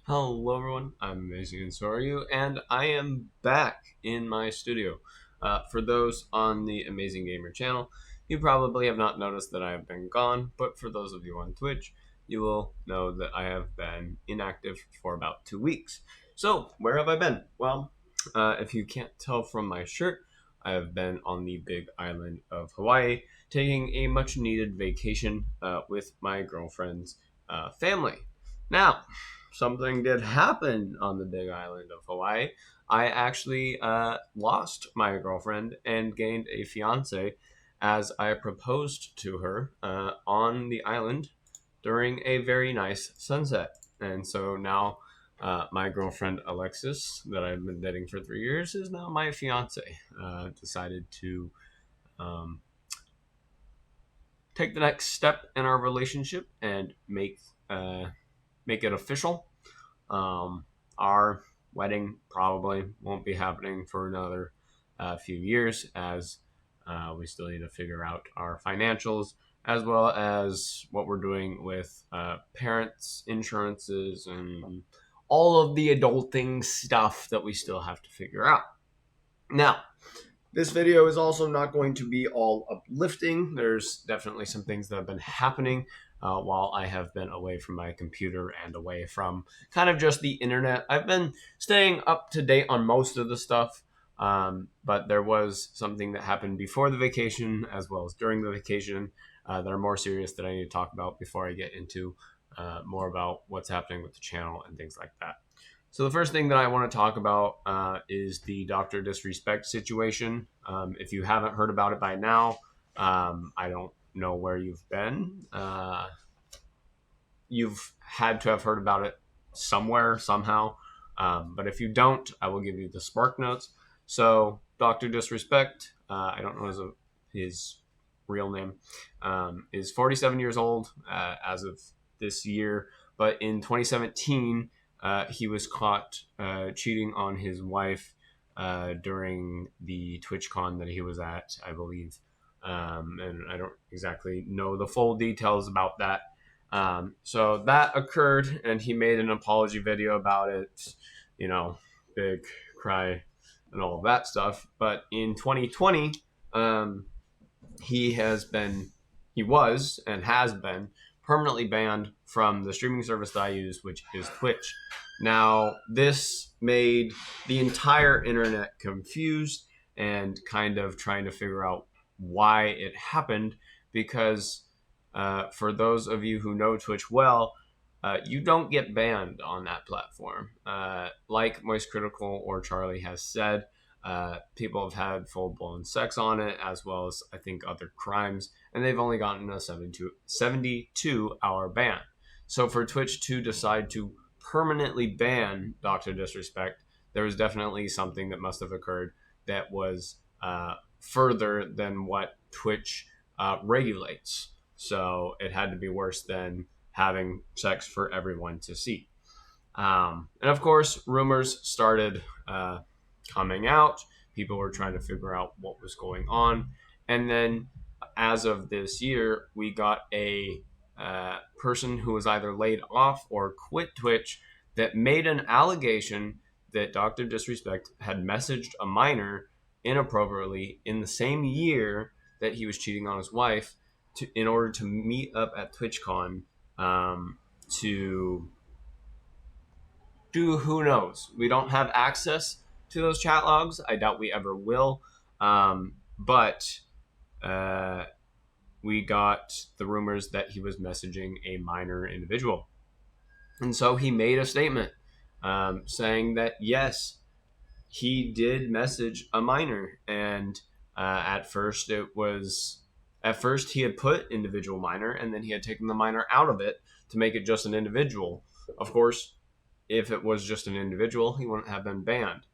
Hello everyone, I'm Amazing and so are you, and I am back in my studio. For those on the Amazing Gamer channel, you probably have not noticed that I have been gone, but for those of you on Twitch, you will know that I have been inactive for about 2 weeks. So, where have I been? Well, if you can't tell from my shirt, I have been on the big island of Hawaii, taking a much needed vacation with my girlfriend's family. Now, something did happen on the big island of Hawaii. I actually lost my girlfriend and gained a fiance as I proposed to her on the island during a very nice sunset. And so now my girlfriend Alexis, that I've been dating for 3 years, is now my fiance. Decided to um, take the next step in our relationship and make it official. Our wedding probably won't be happening for another few years as we still need to figure out our financials as well as what we're doing with parents, insurances, and all of the adulting stuff that we still have to figure out. Now, this video is also not going to be all uplifting. There's definitely some things that have been happening while I have been away from my computer and away from kind of just the internet. I've been staying up to date on most of the stuff, but there was something that happened before the vacation as well as during the vacation that are more serious that I need to talk about before I get into more about what's happening with the channel and things like that. So the first thing that I want to talk about is the Dr. Disrespect situation. If you haven't heard about it by now, I don't know where you've been. You've had to have heard about it somewhere, somehow. But if you don't, I will give you the Spark Notes. So Dr. Disrespect, I don't know his real name, is 47 years old as of this year. But in 2017, he was caught cheating on his wife during the TwitchCon that he was at, I believe. And I don't exactly know the full details about that. So that occurred, and he made an apology video about it, big cry and all of that stuff. But in 2020, um, he has been, he was and has been permanently banned from the streaming service that I use, which is Twitch. Now, this made the entire internet confused and kind of trying to figure out why it happened because for those of you who know Twitch well, you don't get banned on that platform. Like Moist Critical or Charlie has said, people have had full-blown sex on it, as well as, I think, other crimes, and they've only gotten a 72-hour ban. So for Twitch to decide to permanently ban Dr. Disrespect, there was definitely something that must have occurred that was further than what Twitch regulates. So it had to be worse than having sex for everyone to see. And of course, rumors started coming out. People were trying to figure out what was going on. And then, as of this year, we got a person who was either laid off or quit Twitch that made an allegation that Dr. Disrespect had messaged a minor inappropriately in the same year that he was cheating on his wife in order to meet up at TwitchCon to do who knows. We don't have access to those chat logs. I doubt we ever will. But we got the rumors that he was messaging a minor individual. And so he made a statement saying that, yes, he did message a minor. And at first he had put individual minor, and then he had taken the minor out of it to make it just an individual. Of course, if it was just an individual, he wouldn't have been banned.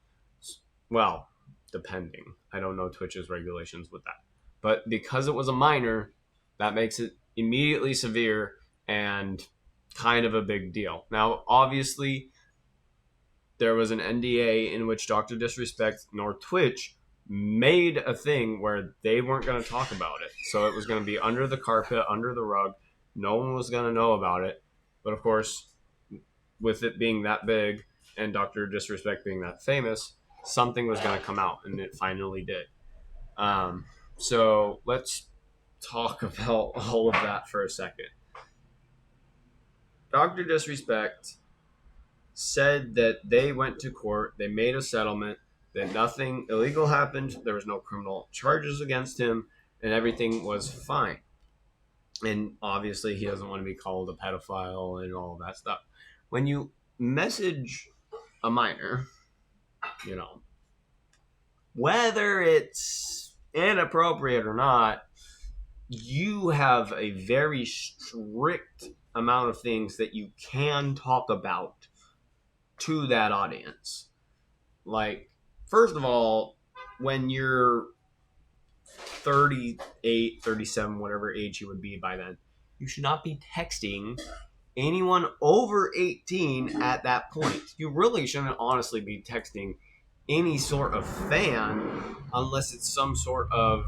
Well, depending. I don't know Twitch's regulations with that. But because it was a minor, that makes it immediately severe and kind of a big deal. Now, obviously, there was an NDA in which Dr. Disrespect nor Twitch made a thing where they weren't going to talk about it. So it was going to be under the carpet, under the rug. No one was going to know about it. But of course, with it being that big and Dr. Disrespect being that famous, something was going to come out, and it finally did. So let's talk about all of that for a second. Dr. Disrespect said that they went to court, they made a settlement, that nothing illegal happened, there was no criminal charges against him, and everything was fine. And obviously, he doesn't want to be called a pedophile and all of that stuff. When you message a minor, you know, whether it's inappropriate or not, you have a very strict amount of things that you can talk about to that audience. Like, first of all, when you're 38, 37, whatever age you would be by then, you should not be texting anyone over 18 at that point. You really shouldn't honestly be texting any sort of fan unless it's some sort of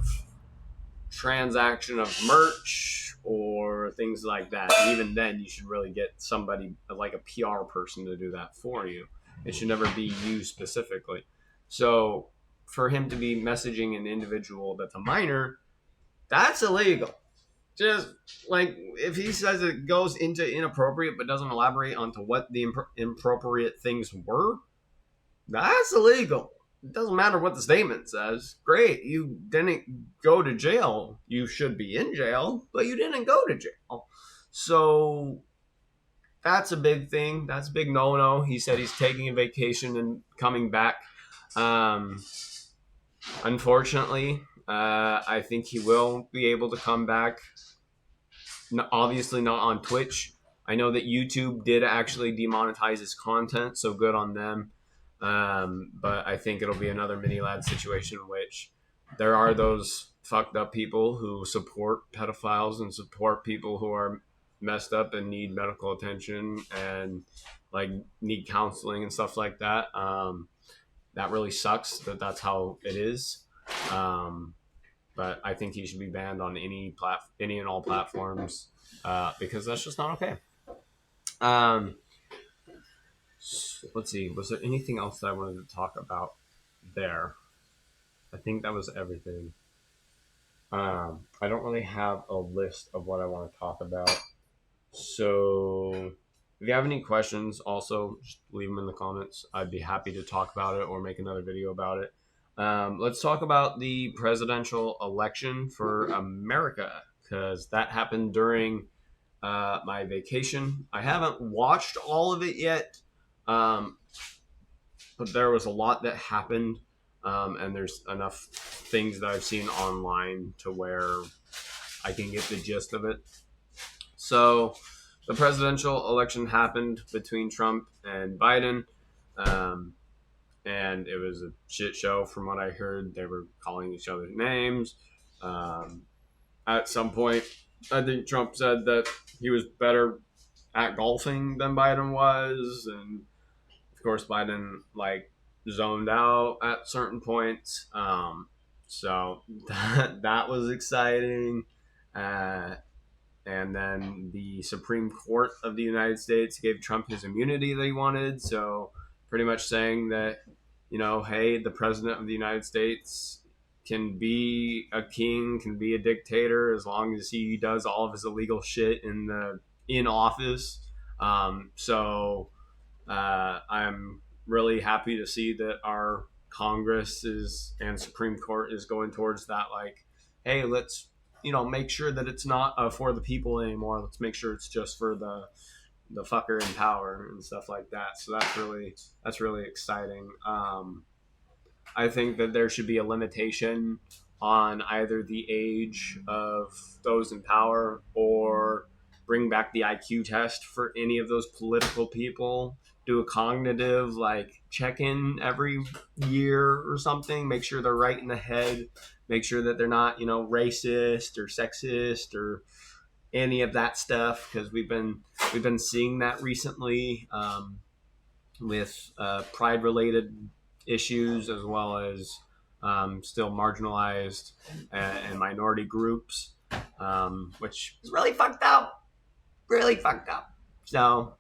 transaction of merch or things like that. Even then, you should really get somebody like a PR person to do that for you. It should never be you specifically. So for him to be messaging an individual that's a minor, that's illegal. Just like if he says it goes into inappropriate but doesn't elaborate onto what the inappropriate things were, that's illegal. It doesn't matter what the statement says. Great, you didn't go to jail. You should be in jail, but you didn't go to jail. So that's a big thing. That's a big no-no. He said he's taking a vacation and coming back. Unfortunately, I think he will be able to come back. Obviously not on Twitch. I know that YouTube did actually demonetize his content, so good on them. But I think it'll be another mini lad situation in which there are those fucked up people who support pedophiles and support people who are messed up and need medical attention and like need counseling and stuff like that. That really sucks that's how it is. But I think he should be banned on any and all platforms because that's just not okay. Let's see. Was there anything else that I wanted to talk about there? I think that was everything. I don't really have a list of what I want to talk about. So if you have any questions, also just leave them in the comments. I'd be happy to talk about it or make another video about it. Let's talk about the presidential election for America because that happened during my vacation. I haven't watched all of it yet. But there was a lot that happened, and there's enough things that I've seen online to where I can get the gist of it. So the presidential election happened between Trump and Biden, and it was a shit show from what I heard. They were calling each other names. At some point, I think Trump said that he was better at golfing than Biden was, and of course, Biden zoned out at certain points. So that was exciting. And then the Supreme Court of the United States gave Trump his immunity that he wanted. So pretty much saying that, hey, the president of the United States can be a king, can be a dictator as long as he does all of his illegal shit in office. I'm really happy to see that our Congress and Supreme Court is going towards that. Hey, let's make sure that it's not for the people anymore. Let's make sure it's just for the fucker in power and stuff like that. So that's really exciting. I think that there should be a limitation on either the age of those in power or bring back the IQ test for any of those political people. Do a cognitive check-in every year or something. Make sure they're right in the head. Make sure that they're not racist or sexist or any of that stuff, because we've been seeing that recently with pride-related issues as well as still marginalized and minority groups, which is really fucked up. Really fucked up. So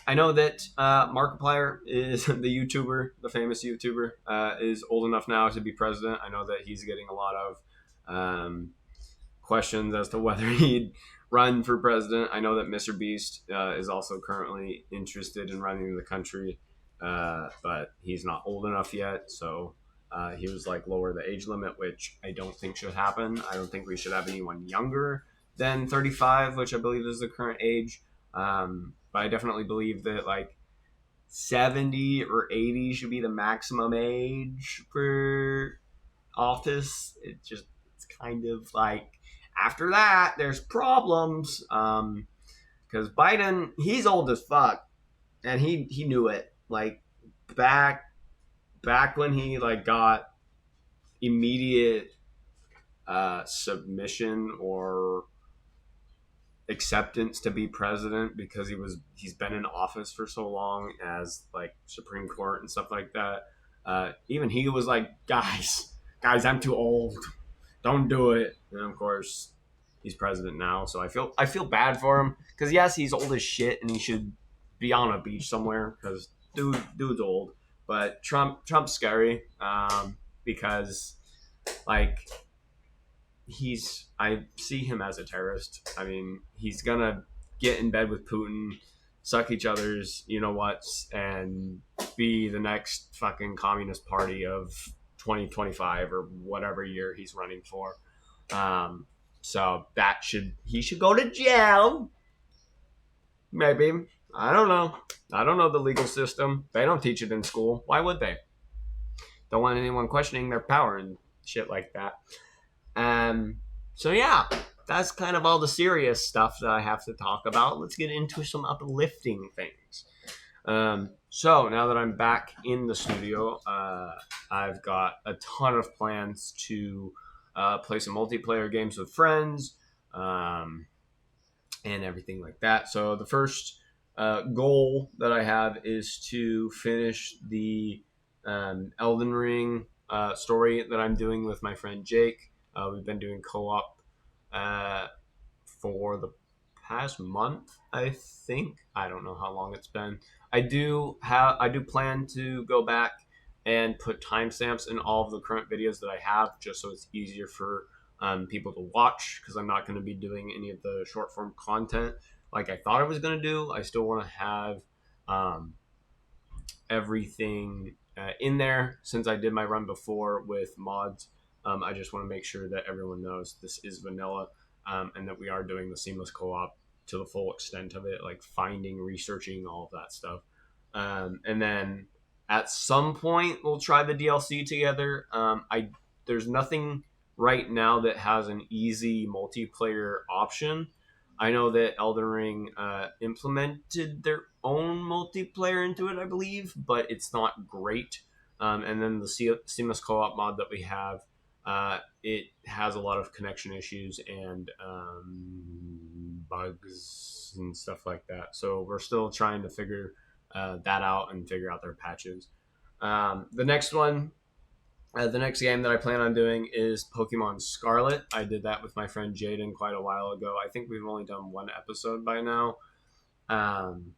I know that Markiplier is the YouTuber, the famous YouTuber, is old enough now to be president. I know that he's getting a lot of questions as to whether he'd run for president. I know that Mr. Beast is also currently interested in running the country, but he's not old enough yet. So he was like lower the age limit, which I don't think should happen. I don't think we should have anyone younger than 35, which I believe is the current age. But I definitely believe that like 70 or 80 should be the maximum age for office. It's kind of like after that there's problems because Biden, he's old as fuck, and he knew it like back when he like got immediate submission or acceptance to be president because he's been in office for so long as like Supreme Court and stuff like that. Even he was like, guys, I'm too old. Don't do it. And of course, he's president now, so I feel bad for him because yes, he's old as shit and he should be on a beach somewhere because dude's old. But Trump's scary because like I see him as a terrorist. I mean, he's gonna get in bed with Putin, suck each other's you know what's, and be the next fucking communist party of 2025 or whatever year he's running for. So he should go to jail. Maybe. I don't know. I don't know the legal system. They don't teach it in school. Why would they? Don't want anyone questioning their power and shit like that. So yeah, that's kind of all the serious stuff that I have to talk about. Let's get into some uplifting things. So now that I'm back in the studio, I've got a ton of plans to play some multiplayer games with friends and everything like that. So the first goal that I have is to finish the Elden Ring story that I'm doing with my friend Jake. We've been doing co-op for the past month, I think. I don't know how long it's been. I do plan to go back and put timestamps in all of the current videos that I have, just so it's easier for people to watch, because I'm not going to be doing any of the short form content like I thought I was going to do. I still want to have everything in there since I did my run before with mods. I just want to make sure that everyone knows this is vanilla and that we are doing the seamless co-op to the full extent of it, like finding, researching, all of that stuff. And then at some point we'll try the DLC together. There's nothing right now that has an easy multiplayer option. I know that Elden Ring implemented their own multiplayer into it, I believe, but it's not great. And then the seamless co-op mod that we have, it has a lot of connection issues and bugs and stuff like that. So we're still trying to figure that out and figure out their patches. The next game that I plan on doing is Pokemon Scarlet. I did that with my friend Jaden quite a while ago. I think we've only done one episode by now. And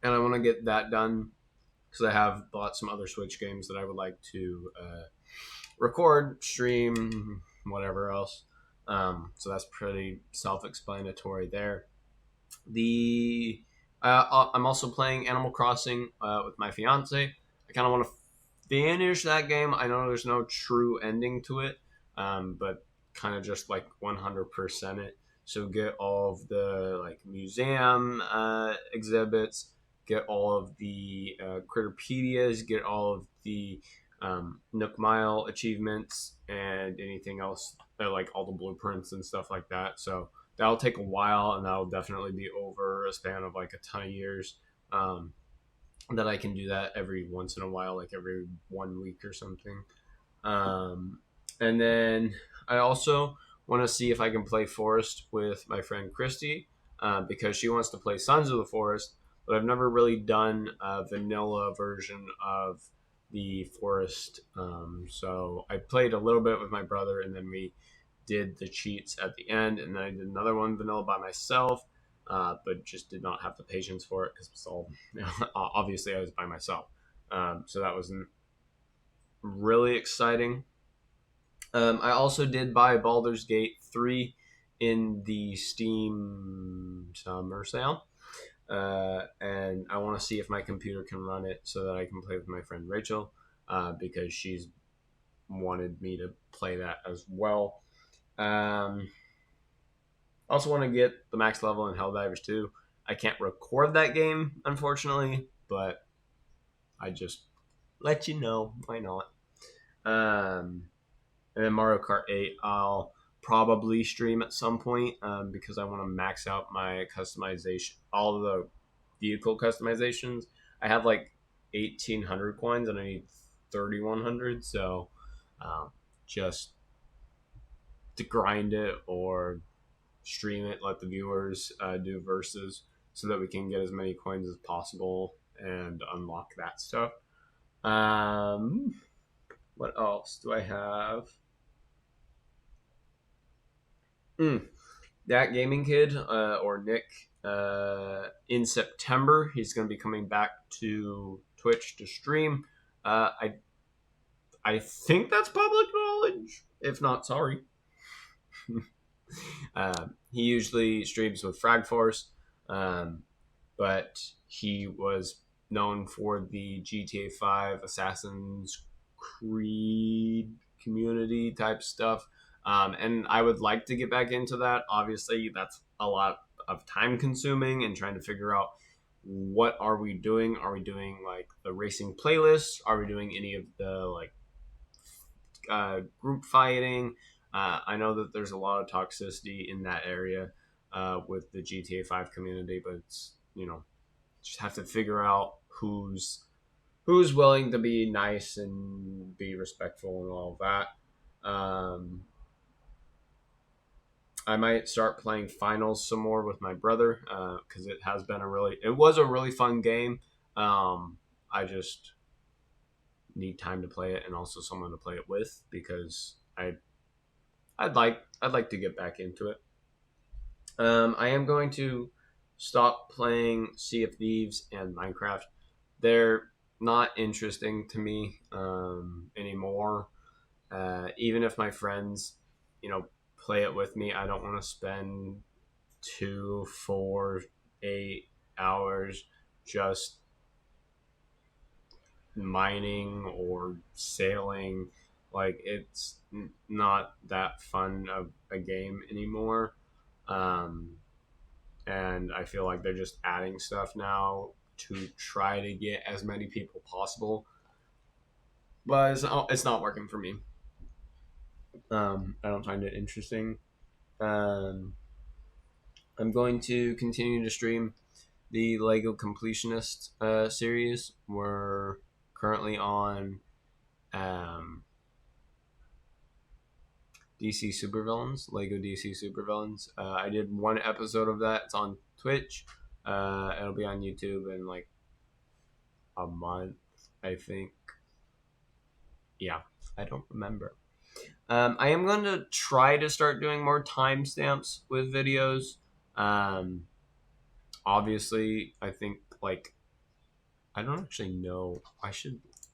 I want to get that done because I have bought some other Switch games that I would like to record, stream, whatever else. So that's pretty self-explanatory there. I'm also playing Animal Crossing with my fiance. I kind of want to finish that game. I know there's no true ending to it, but kind of just like 100% it. So get all of the like museum exhibits, get all of the Critterpedias, get all of the Nook Mile achievements, and anything else, like all the blueprints and stuff like that. So that'll take a while, and that'll definitely be over a span of like a ton of years. That I can do that every once in a while, like every 1 week or something. And then I also want to see if I can play Forest with my friend Christy, because she wants to play Sons of the Forest, but I've never really done a vanilla version of the Forest. So I played a little bit with my brother, and then we did the cheats at the end, and then I did another one vanilla by myself, but just did not have the patience for it because it's all obviously I was by myself. So that wasn't really exciting. I also did buy Baldur's Gate 3 in the Steam summer sale. And I want to see if my computer can run it so that I can play with my friend Rachel, because she's wanted me to play that as well. Also want to get the max level in Helldivers 2. I can't record that game, unfortunately, but I just let you know. Why not? And then Mario Kart 8, I'll probably stream at some point, because I want to max out my customization, all of the vehicle customizations. I have like 1,800 coins and I need 3,100, so just to grind it or stream it, let the viewers do verses so that we can get as many coins as possible and unlock that stuff. What else do I have? That gaming kid, or Nick, in September, he's going to be coming back to Twitch to stream. I think that's public knowledge. If not, sorry. He usually streams with Frag Force, but he was known for the GTA 5 Assassin's Creed community type stuff. And I would like to get back into that. Obviously, that's a lot of time consuming and trying to figure out what are we doing. Are we doing like the racing playlist? Are we doing any of the like group fighting? I know that there's a lot of toxicity in that area with the GTA 5 community, but it's, just have to figure out who's willing to be nice and be respectful and all of that. I might start playing finals some more with my brother, because it was a really fun game. I just need time to play it and also someone to play it with, because I'd like to get back into it. I am going to stop playing Sea of Thieves and Minecraft. They're not interesting to me anymore. Even if my friends, play it with me, I don't want to spend 2, 4, 8 hours just mining or sailing. Like, it's not that fun of a game anymore. And I feel like they're just adding stuff now to try to get as many people possible, but it's not working for me. I don't find it interesting. Um, I'm going to continue to stream the Lego Completionist series. We're currently on DC Supervillains, Lego DC Supervillains. I did one episode of that. It's on Twitch. It'll be on YouTube in like a month, I think. Yeah, I don't remember. I am going to try to start doing more timestamps with videos. Obviously, I think like I don't actually know.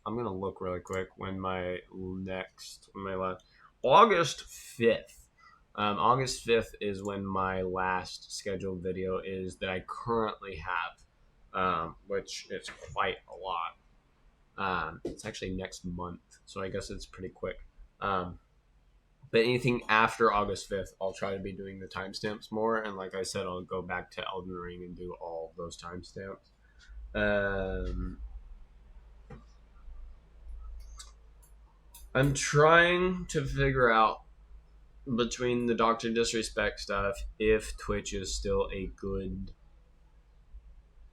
I'm gonna look really quick when my last August 5th. August 5th is when my last scheduled video is that I currently have, which is quite a lot. It's actually next month, so I guess it's pretty quick. But anything after August 5th, I'll try to be doing the timestamps more. And like I said, I'll go back to Elden Ring and do all of those timestamps. I'm trying to figure out between the Dr. Disrespect stuff if Twitch is still a good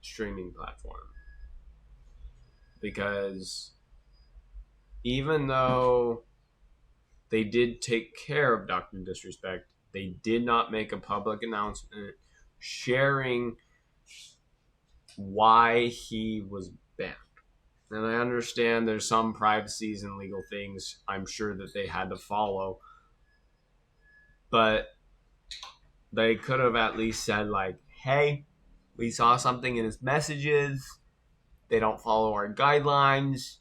streaming platform. Because even though they did take care of Dr. Disrespect, they did not make a public announcement sharing why he was banned. And I understand there's some privacies and legal things I'm sure that they had to follow. but they could have at least said, like, hey, we saw something in his messages. They don't follow our guidelines.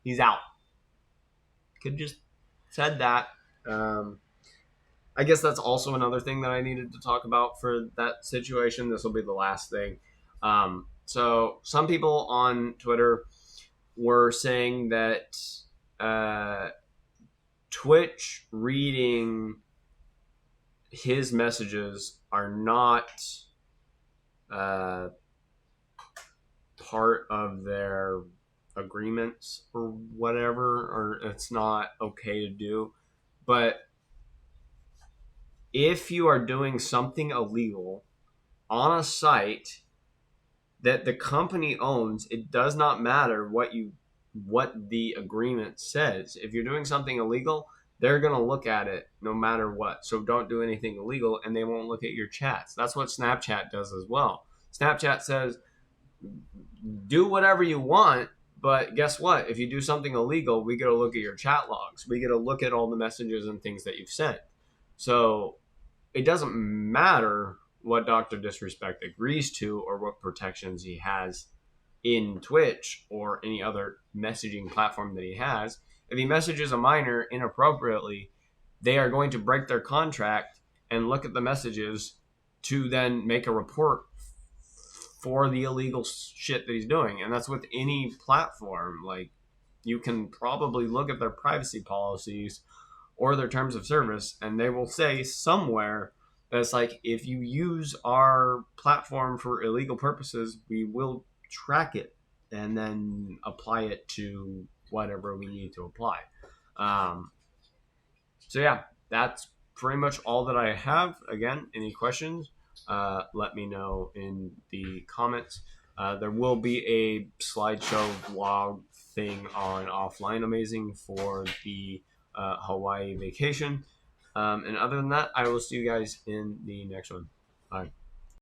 He's out. Could just said that. I guess that's also another thing that I needed to talk about for that situation. This will be the last thing. So some people on Twitter were saying that Twitch reading his messages are not part of their agreements or whatever, or it's not okay to do. But if you are doing something illegal on a site that the company owns, it does not matter what the agreement says. If you're doing something illegal, they're going to look at it no matter what. So don't do anything illegal, and they won't look at your chats. That's what Snapchat does as well. Snapchat says, do whatever you want, but guess what? If you do something illegal, we get to look at your chat logs. We get to look at all the messages and things that you've sent. So it doesn't matter what Dr. Disrespect agrees to or what protections he has in Twitch or any other messaging platform that he has. If he messages a minor inappropriately, they are going to break their contract and look at the messages to then make a report for the illegal shit that he's doing. And that's with any platform. Like, you can probably look at their privacy policies or their terms of service, and they will say somewhere that it's like, if you use our platform for illegal purposes, we will track it and then apply it to whatever we need to apply. So yeah, that's pretty much all that I have. Again, any questions, let me know in the comments. There will be a slideshow vlog thing on Offline aMayesing for the Hawaii vacation. And other than that, I will see you guys in the next one. Bye.